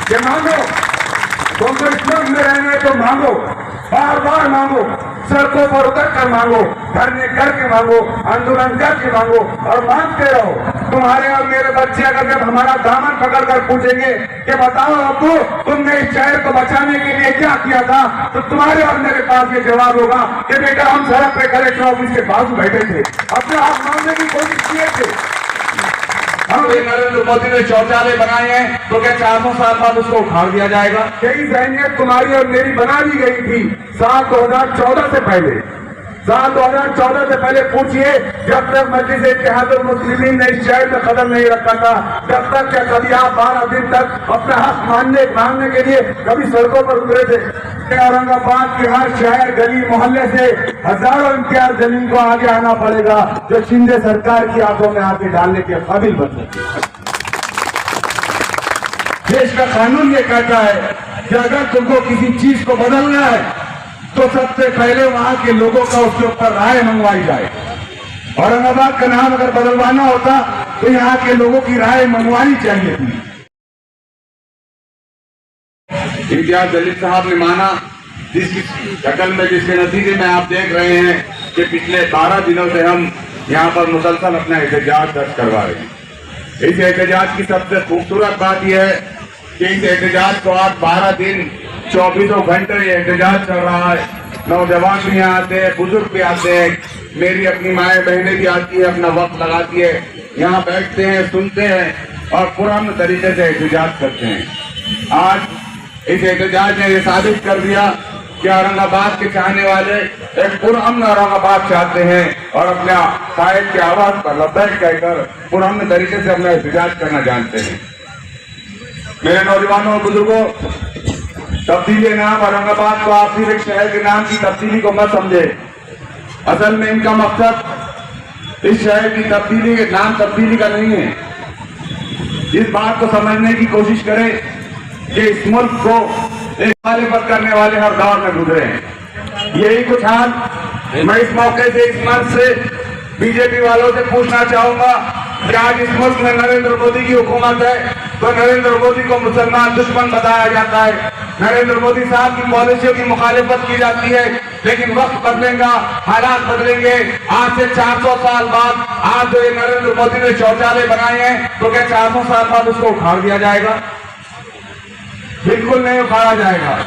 कि मांगो, तुमको इस मुल्क में रहना है तो मांगो, बार बार मांगो, सड़कों पर उतर कर मांगो, धरने करके मांगो, आंदोलन करके मांगो और मांगते रहो। तुम्हारे और मेरे बच्चे अगर जब हमारा दामन पकड़ कर पूछेंगे कि बताओ अब्बू तुमने इस शहर को बचाने के लिए क्या किया था, तो तुम्हारे और मेरे पास ये जवाब होगा कि बेटा हम सड़क पे कलेक्टर ऑफिस के बाजू बैठे थे, अपने आप मांगने की कोशिश किए थे। नरेंद्र मोदी ने शौचालय बनाए हैं तो क्या 400 साल बाद उसको उखाड़ दिया जाएगा? यही जहनीत तुम्हारी और मेरी बना दी गई थी साल 2014 से पहले। साल 2014 से पहले पूछिए, जब तक मजलिस इत्तेहादुल मुस्लिमीन ने इस शहर में कदम नहीं रखा था, जब तक क्या कभी आप 12 दिन तक अपना हक मांगने के लिए कभी सड़कों पर उतरे थे? औरंगाबाद के हर शहर गली मोहल्ले से हजारों इम्तियाज जमीन को आगे आना पड़ेगा जो शिंदे सरकार की आंखों में आके डालने के काबिल बन सके। देश का कानून ये कहता है कि अगर तुमको किसी चीज को बदलना है तो सबसे पहले वहां के लोगों का उसके ऊपर राय मंगवाई जाए। औरंगाबाद का नाम अगर बदलवाना होता तो यहाँ के लोगों की राय मंगवानी चाहिए थी। इम्तियाज जलील साहब ने माना, जिसकी शक्ल में, जिसके नतीजे में आप देख रहे हैं कि पिछले 12 दिनों से हम यहाँ पर मुसलसल अपना एहतजाज दर्ज करवा रहे हैं। इस एहतजाज की सबसे खूबसूरत बात यह है कि इस एहतजाज को आज 12 दिन 24 घंटे ये एहतजाज चल रहा है। नौजवान भी यहाँ आते हैं, बुजुर्ग भी आते हैं, मेरी अपनी माएँ बहनें भी आती है, अपना वक्त लगाती है, यहाँ बैठते हैं, सुनते हैं और पुराने तरीके से एहतजाज करते हैं। आज इस एहतजाज ने यह साबित कर दिया कि औरंगाबाद के चाहने वाले एक पुरअमन औरंगाबाद चाहते हैं और अपने साहिब की आवाज पर लब्बैक कहकर पुरअमन तरीके से अपना एहतजाज करना जानते हैं। मेरे नौजवानों और बुजुर्गों, तब्दीली नाम औरंगाबाद को आप सिर्फ एक शहर के नाम की तब्दीली को मत समझे। असल में इनका मकसद इस शहर की तब्दीली के नाम तब्दीली का नहीं है। इस बात को समझने की कोशिश करें कि इस मुल्क को एक मुखालिफत करने वाले हर दौर में गुजरे हैं। यही कुछ हाल मैं इस मौके से, इस मंच से बीजेपी वालों से पूछना चाहूंगा कि आज इस मुल्क में नरेंद्र मोदी की हुकूमत है तो नरेंद्र मोदी को मुसलमान दुश्मन बताया जाता है, नरेंद्र मोदी साहब की पॉलिसियों की मुखालिफत की जाती है। लेकिन वक्त बदलेगा, हालात बदलेंगे। आज से 400 साल बाद आज जो ये नरेंद्र मोदी ने शौचालय बनाए हैं तो क्या 400 साल बाद उसको उखाड़ दिया जाएगा? बिल्कुल नहीं उखाड़ा जाएगा।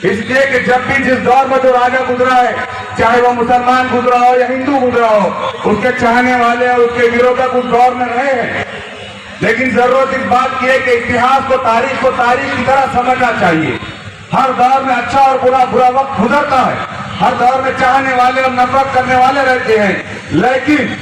इसलिए कि जब भी जिस दौर में जो राजा गुजरा है, चाहे वो मुसलमान गुजरा हो या हिंदू गुजरा हो, उसके चाहने वाले और उसके विरोधक उस दौर में रहे हैं। लेकिन जरूरत इस बात की है कि इतिहास को, तारीख की तरह समझना चाहिए। हर दौर में अच्छा और बुरा वक्त गुजरता है, हर दौर में चाहने वाले और नफरत करने वाले रहते हैं। लेकिन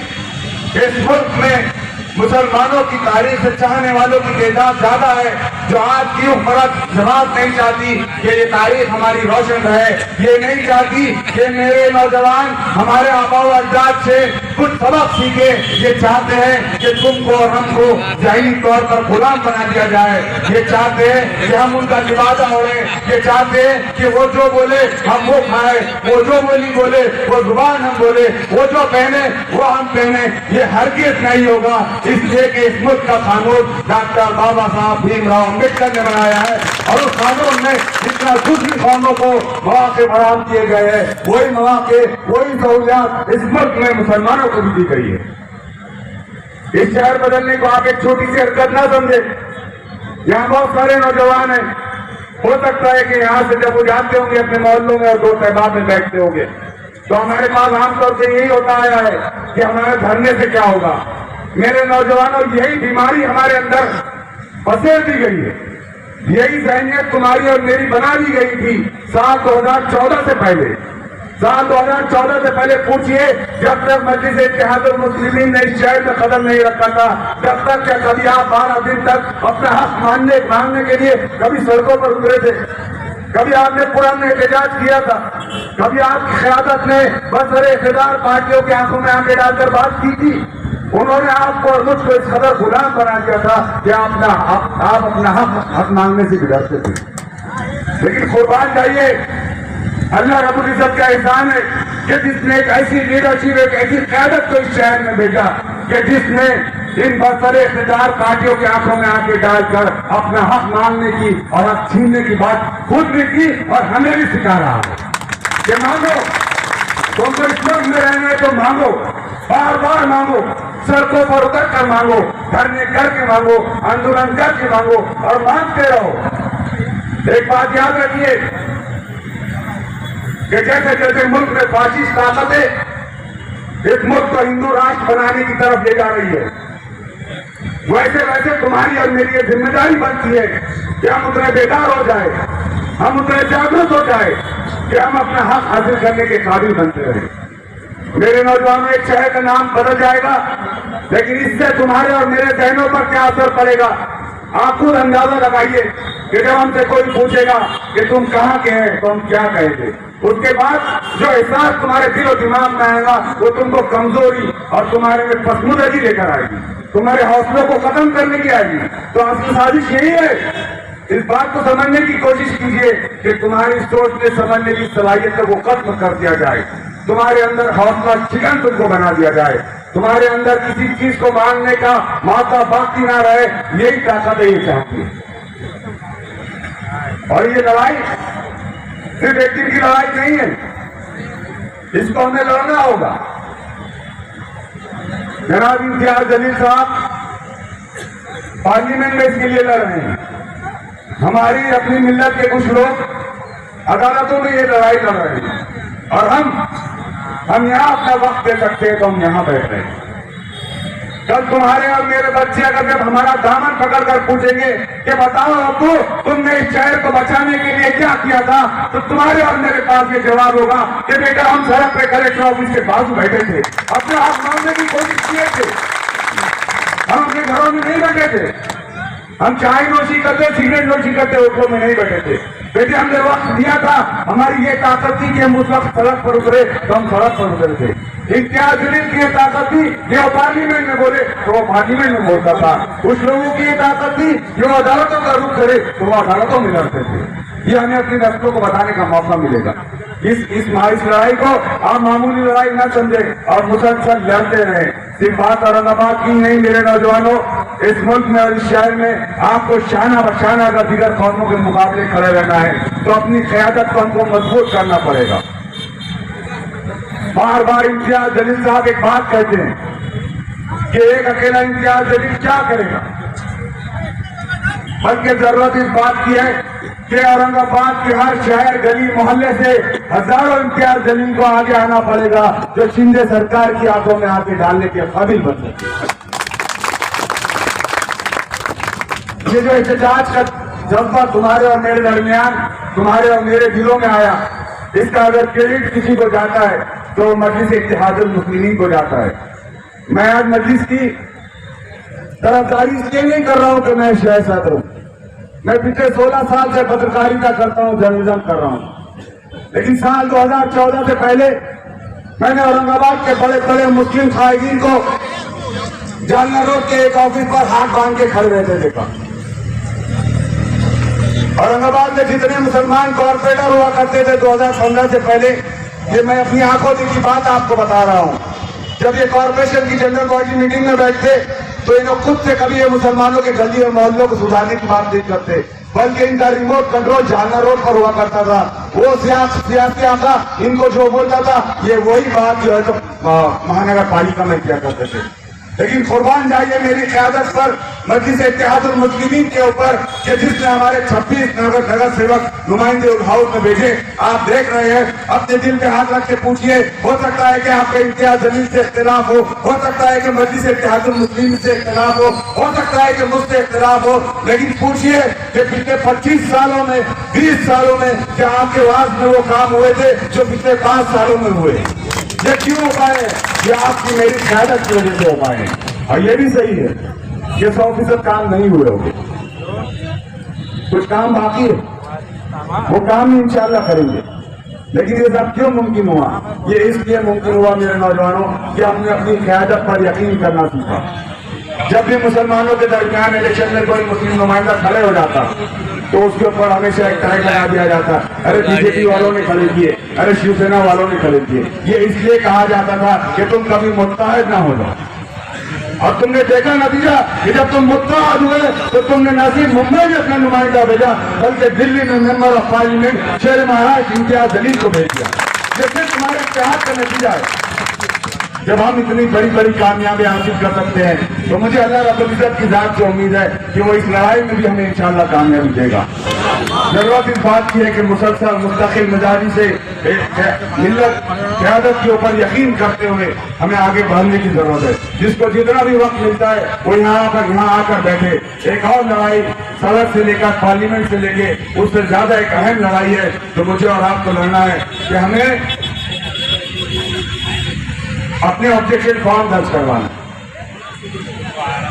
इस मुल्क में मुसलमानों की तारीख से चाहने वालों की तादाद ज्यादा है, जो आज की उम्रत जमात नहीं चाहती कि ये तारीख हमारी रोशन रहे। ये नहीं चाहती कि मेरे नौजवान हमारे आबा व अजदाद से कुछ सबक सीखे। ये चाहते हैं कि तुमको और हमको ज़ाहिरी तौर पर गुलाम बना दिया जाए। ये चाहते हैं कि हम उनका लिबादा ओढ़े। ये चाहते हैं कि वो जो बोले हम वो खाए, वो जो बोली बोले वो जुबान हम बोले, वो जो पहने वो हम पहने। ये हरगिज़ नहीं होगा। इसलिए कि इस मुल्क का कानून डॉक्टर बाबा साहब भीमराव अम्बेडकर ने बनाया है और उस कानून में जितना दूसरी कौमों को मौके फराहम किए गए हैं, वही मौके, वही सहूलियात इस मुल्क में मुसलमानों को भी दी गई है। इस शहर बदलने को आप एक छोटी सी हरकत ना समझे। यहाँ बहुत सारे नौजवान हैं, हो सकता है कि यहाँ से जब वो जाते होंगे अपने मोहल्लों में और दोस्त अहबाब में बैठते होंगे तो हमारे पास आमतौर से यही होता आया है कि हमारे धरने से क्या होगा। मेरे नौजवानों, यही बीमारी हमारे अंदर पसेर दी गई है। यही ज़हनियत तुम्हारी और मेरी बना दी गई थी साल 2014 से पहले। साल 2014 से पहले पूछिए, जब तक मजलिस इत्तेहादुल मुस्लिमीन ने इस शहर में कदम नहीं रखा था, जब तक क्या कभी आप 12 दिन तक अपना हक मांगने के लिए कभी सड़कों पर उतरे थे? कभी आपने पुराने एहतजाज किया था? कभी आपकी क़यादत ने बसरे इक़्तिदार पार्टियों की आंखों में आंखें डालकर बात की थी? उन्होंने आपको और मुझको इस कदर गुलाम बना दिया था कि आप अपना हक मांगने से डरते थे। लेकिन कुर्बान जाइए, अल्लाह रब्बुल इज्जत का एहसान है कि जिसने एक ऐसी लीडरशिप, एक ऐसी क़यादत को इस शहर में भेजा कि जिसने इन बसरे इक़्तिदार पार्टियों की आंखों में आंखें डालकर अपना हक मांगने की और हक छीनने की बात खुद ने की और हमें भी सिखा रहा है कि मांगो, तुमको इस मुल्क में रहना है तो मांगो, बार बार मांगो, सड़कों पर उतर कर मांगो, धरने करके मांगो, आंदोलन करके मांगो और मांगते रहो। एक बात याद रखिए कि जैसे जैसे मुल्क में फासिस्ट ताकतें इस मुल्क को हिंदू राष्ट्र बनाने की तरफ ले जा रही है, वैसे वैसे तुम्हारी और मेरी ये जिम्मेदारी बनती है कि हम उतने बेदार हो जाए, हम उतने जागरूक हो जाए कि हम अपना हक हासिल करने के काबिल बनते रहे। मेरे नौजवानों, एक शहर का नाम बदल जाएगा, लेकिन इससे तुम्हारे और मेरे जहनों पर क्या असर पड़ेगा आप खुद अंदाजा लगाइए कि जब हमसे कोई पूछेगा कि तुम कहाँ के हैं तो हम क्या कहेंगे। उसके बाद जो एहसास तुम्हारे दिल और दिमाग में आएगा वो तुमको कमजोरी और तुम्हारे में पसमुदगी लेकर आएगी, तुम्हारे हौसलों को खत्म करने की आएगी। तो आपकी साजिश यही है, इस बात को समझने की कोशिश कीजिए कि तुम्हारी सोचने समझने की सलाहियत को खत्म कर दिया जाए, तुम्हारे अंदर हौसला चिकन तुमको बना दिया जाए, तुम्हारे अंदर किसी चीज को मांगने का मौका बाकी ना रहे। यही ताकत ये चाहती है। और ये लड़ाई सिर्फ एक दिन की लड़ाई नहीं है, इसको हमें लड़ना होगा। जनाब इम्तियाज जलील साहब पार्लियामेंट में इसके लिए लड़ रहे हैं, हमारी अपनी मिल्लत के कुछ लोग अदालतों में ये लड़ाई लड़ रहे हैं और हम यहाँ अपना वक्त दे सकते हैं तो हम यहाँ बैठ रहे हैं। कल तुम्हारे और मेरे बच्चे अगर जब हमारा दामन पकड़ कर पूछेंगे कि बताओ अब्बू तुमने इस शहर को बचाने के लिए क्या किया था, तो तुम्हारे और मेरे पास ये जवाब होगा कि बेटा हम सड़क पे कलेक्टर ऑफिस के बाजू बैठे थे, अपने हक मांगने की कोशिश किए थे, हम अपने घरों में नहीं बैठे थे, हम चाय नोशी करते सिगरेट नोशी करते होटलों में नहीं बैठे थे। बेटे हमने वक्त दिया था, हमारी ये ताकत थी कि हम उस वक्त सड़क पर उतरे तो हम सड़क पर उतरे थे। इम्तियाज जलील की ये ताकत थी कि वो पार्लियामेंट में बोले तो वो पार्लियामेंट में बोलता था, कुछ लोगों की ये ताकत थी कि वो अदालतों का रुख करे तो वो अदालतों में लड़ते थे। ये हमें अपनी नस्लों को बताने का मौका मिलेगा। इस लड़ाई को आप मामूली लड़ाई न समझे और मुसलसल लड़ते रहे। सिर्फ बात औरंगाबाद की नहीं मेरे नौजवानों, इस मुल्क में और इस शहर में आपको शाना बशाना अगर दीगर कौमों के मुकाबले खड़े रहना है तो अपनी क़यादत को हमको मजबूत करना पड़ेगा। बार बार इम्तियाज जलील साहब एक बात कहते हैं कि एक अकेला इम्तियाज जलील क्या करेगा, बल्कि जरूरत इस बात की है कि औरंगाबाद के हर शहर गली मोहल्ले से हजारों इम्तियाज जलील को आगे आना पड़ेगा जो शिंदे सरकार की आंखों में आके डालने के काबिल बन सके। ये जो एहतजाज का जज्बा तुम्हारे और मेरे दरमियान, तुम्हारे और मेरे दिलों में आया, इसका अगर क्रेडिट किसी को जाता है तो मजलिस इत्तेहादुल मुस्लिमीन को जाता है। मैं आज मजलिस की तरफदारी इसलिए नहीं कर रहा हूं कि मैं सियासत हूं, मैं पिछले 16 साल से पत्रकारिता करता हूं, जर्नलिज्म कर रहा हूं, लेकिन साल 2014 से पहले मैंने औरंगाबाद के बड़े बड़े मुस्लिम कायदीन को जालना रोड के एक ऑफिस पर हाथ बांध के खड़े रहते देखा। औरंगाबाद में जितने मुसलमान कॉर्पोरेटर हुआ करते थे 2015 से पहले, ये मैं अपनी आंखों की बात आपको बता रहा हूं, जब ये कॉर्पोरेशन की जनरल बॉडी मीटिंग में बैठते तो इन खुद से कभी ये मुसलमानों के गली और मोहल्लों को सुधारने की बात नहीं करते, बल्कि इनका रिमोट कंट्रोल जालना रोड पर हुआ करता था। वो सियासी आका इनको जो बोलता था ये वही बात जो है तो महानगर पालिका में किया करते थे। लेकिन कुर्बान जाइए मेरी क़यादत पर, मजलिस इत्तेहादुल मुस्लिमीन के ऊपर कि जिसने हमारे 26 नगर सेवक नुमाइंदे हाउस में भेजे। आप देख रहे हैं, अपने दिल पे हाथ रख के पूछिए, हो सकता है कि आपके इम्तियाज जलील से इख्तिलाफ हो सकता है कि मजलिस इत्तेहादुल मुस्लिमीन से इख्तिलाफ हो सकता है कि मुझसे इख्तिलाफ हो, लेकिन पूछिए कि पिछले 25 सालों में 20 सालों में क्या आपके वास में वो काम हुए थे जो पिछले 5 सालों में हुए? ये क्यों हो पाए? ये आपकी मेरी क़यादत की वजह से हो पाए। और ये भी सही है कि 100% काम नहीं हुए होंगे, कुछ काम बाकी है, वो काम ही इंशाल्लाह करेंगे। लेकिन ये सब क्यों मुमकिन हुआ? ये इसलिए मुमकिन हुआ मेरे नौजवानों कि हमने अपनी क़यादत पर यकीन करना सीखा। जब भी मुसलमानों के दरमियान इलेक्शन में कोई मुस्लिम नुमाइंदा खड़े हो जाता तो उसके ऊपर हमेशा एक टैग लगा दिया जाता, अरे बीजेपी वालों ने खड़े किए, अरे शिवसेना वालों ने खड़े किए। ये इसलिए कहा जाता था कि तुम कभी मुत्तहिद ना हो जाओ। और तुमने देखा नतीजा कि जब तुम मुत्तहद हुए तो तुमने न सिर्फ मुंबई में अपना नुमाइंदा भेजा बल्कि दिल्ली में मेंबर ऑफ पार्लियामेंट शेर महाराज इम्तियाज जलील को भेज दिया। ये सिर्फ तुम्हारे इत्तेहाद का नतीजा है। जब हम इतनी बड़ी बड़ी कामयाबी हासिल कर सकते हैं तो मुझे अल्लाह रब्बुल इज्जत की जात से उम्मीद है कि वो इस लड़ाई में भी हमें इंशाअल्लाह कामयाबी देगा। जरूरत इस बात की है कि मुसलसल मुस्तकिल मिजाजी से मिल्लत क़यादत के ऊपर यकीन करते हुए हमें आगे बढ़ने की जरूरत है। जिसको जितना भी वक्त मिलता है वो यहाँ आकर बैठे। एक और लड़ाई सड़क से लेकर पार्लियामेंट से लेके उससे ज्यादा एक अहम लड़ाई है जो मुझे और आपको लड़ना है कि हमें अपने ऑब्जेक्शन फॉर्म दर्ज करवाना।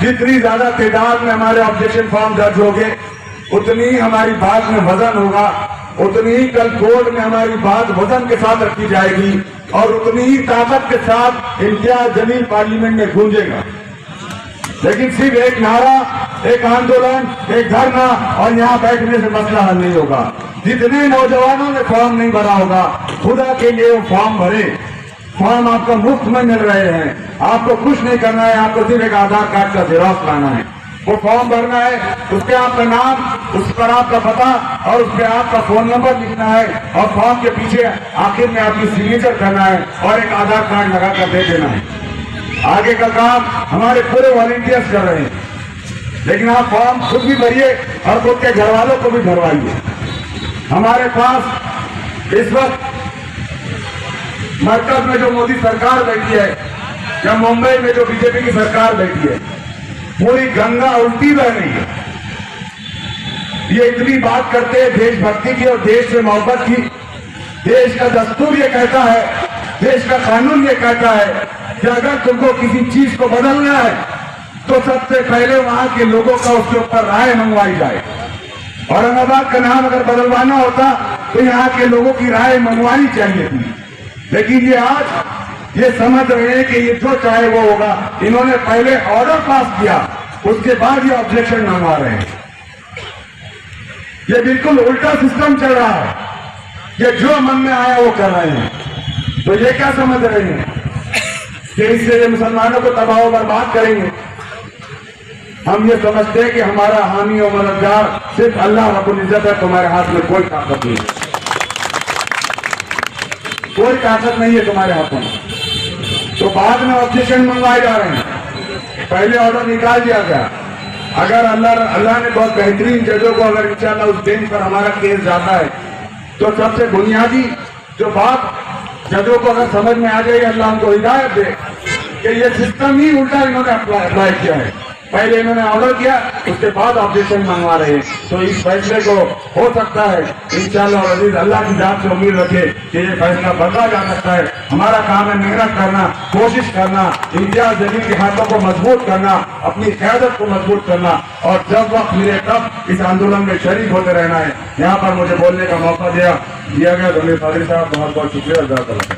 जितनी ज्यादा तादाद में हमारे ऑब्जेक्शन फॉर्म दर्ज होंगे उतनी ही हमारी बात में वजन होगा, उतनी ही कल कोर्ट में हमारी बात वजन के साथ रखी जाएगी और उतनी ही ताकत के साथ इम्तियाज जलील पार्लियामेंट में गूंजेगा। लेकिन सिर्फ एक नारा, एक आंदोलन, एक धरना और यहाँ बैठने से मसला हल नहीं होगा। जितने नौजवानों ने फॉर्म नहीं भरा होगा खुदा के लिए वो फॉर्म भरे। फॉर्म आपको मुफ्त में मिल रहे हैं, आपको कुछ नहीं करना है, आपको सिर्फ एक आधार कार्ड का ज़ेरॉक्स लाना है। वो फॉर्म भरना है, उस पर आपका नाम, उस पर आपका पता और उस पर आपका फोन नंबर लिखना है और फॉर्म के पीछे आखिर में आपकी सिग्नेचर करना है और एक आधार कार्ड लगा कर दे देना है। आगे का काम हमारे पूरे वॉलंटियर्स कर रहे हैं। लेकिन आप फॉर्म खुद भी भरिए और खुद के घर वालों को भी भरवाइए। हमारे पास इस वक्त मरकज में जो मोदी सरकार बैठी है या मुंबई में जो बीजेपी की सरकार बैठी है पूरी गंगा उल्टी बह रही है। ये इतनी बात करते हैं देशभक्ति की और देश से मोहब्बत की। देश का दस्तूर ये कहता है, देश का कानून ये कहता है कि अगर तुमको किसी चीज को बदलना है तो सबसे पहले वहां के लोगों का उसके ऊपर राय मंगवाई जाए। औरंगाबाद का नाम अगर बदलवाना होता तो यहाँ के लोगों की राय मंगवानी चाहिए थी। लेकिन ये आज ये समझ रहे हैं कि ये जो चाहे वो होगा। इन्होंने पहले ऑर्डर पास किया, उसके बाद ये ऑब्जेक्शन मंगवा रहे हैं। ये बिल्कुल उल्टा सिस्टम चल रहा है। ये जो मन में आया वो कर रहे हैं। तो ये क्या समझ रहे हैं कि इससे ये मुसलमानों को तबाह और बर्बाद करेंगे। हम ये समझते हैं कि हमारा हामी और मददगार सिर्फ अल्लाह रब्बुल इज्जत है। तुम्हारे हाथ में कोई ताकत नहीं है, कोई ताकत नहीं है तुम्हारे हाथों में। तो बाद में ऑब्जेक्शन मंगवाए जा रहे हैं, पहले ऑर्डर निकाल दिया गया। अगर अल्लाह ने बहुत बेहतरीन जजों को अगर इंशाअल्लाह उस बेंच पर हमारा केस जाता है तो सबसे बुनियादी जो बात जजों को अगर समझ में आ जाए, अल्लाह उनको हिदायत दे कि ये सिस्टम ही उल्टा इन्होंने अप्लाई किया है। पहले इन्होंने ऑर्डर किया, उसके बाद ऑब्जेक्शन मंगवा रहे हैं। तो इस फैसले को हो सकता है इंशाअल्लाह और अजीज अल्लाह की जात से उम्मीद रखे कि ये फैसला बदला जा सकता है। हमारा काम है मेहनत करना, कोशिश करना, इम्तियाज जलील के हाथों को मजबूत करना, अपनी क़यादत को मजबूत करना और जब वक्त मिले तब इस आंदोलन में शरीक होते रहना है। यहाँ पर मुझे बोलने का मौका दिया गया। धन्यवाद साहब, बहुत बहुत शुक्रिया।